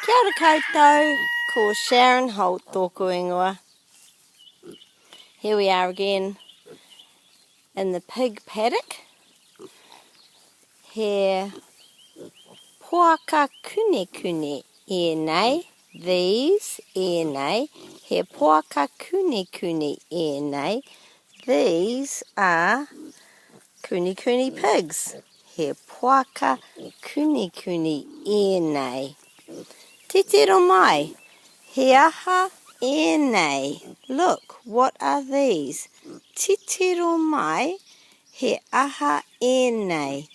Kia ora koutou, ko Sharon Holt tōku ingoa. Here we are again in the pig paddock. He poaka kune kune ēnei, these ēnei. He poaka kune kune ēnei, these are kune kune pigs. He poaka kune kune ēnei. Te tiro mai, he aha ēnei. Look, what are these? Te tiro mai, he aha ēnei.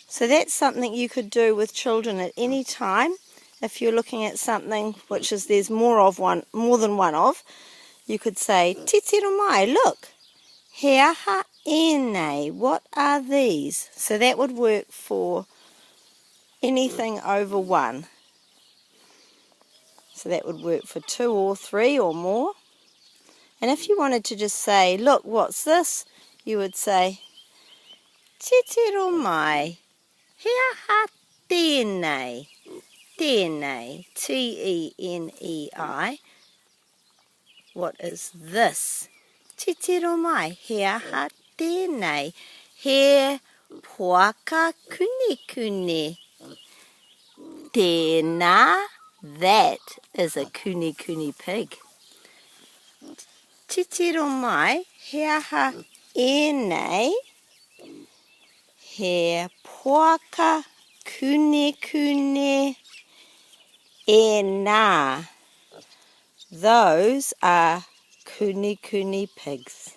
So that's something you could do with children at any time. If you're looking at something which is there's more than one of, you could say, te tiro mai, look, he aha ēnei. What are these? So that would work for anything over one. So that would work for 2 or 3 or more. And if you wanted to just say, look, what's this? You would say, te tiro mai, he aha tēnei. Tēnei, T-E-N-E-I. What is this? Te tiro mai, he aha tēnei. He poaka kune kune. Tēnā, that is a kune kune pig. Te tiro mai, he aha ēnei. He poaka kune kune ēnā. Those are kune kune pigs.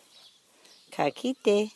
Ka kite.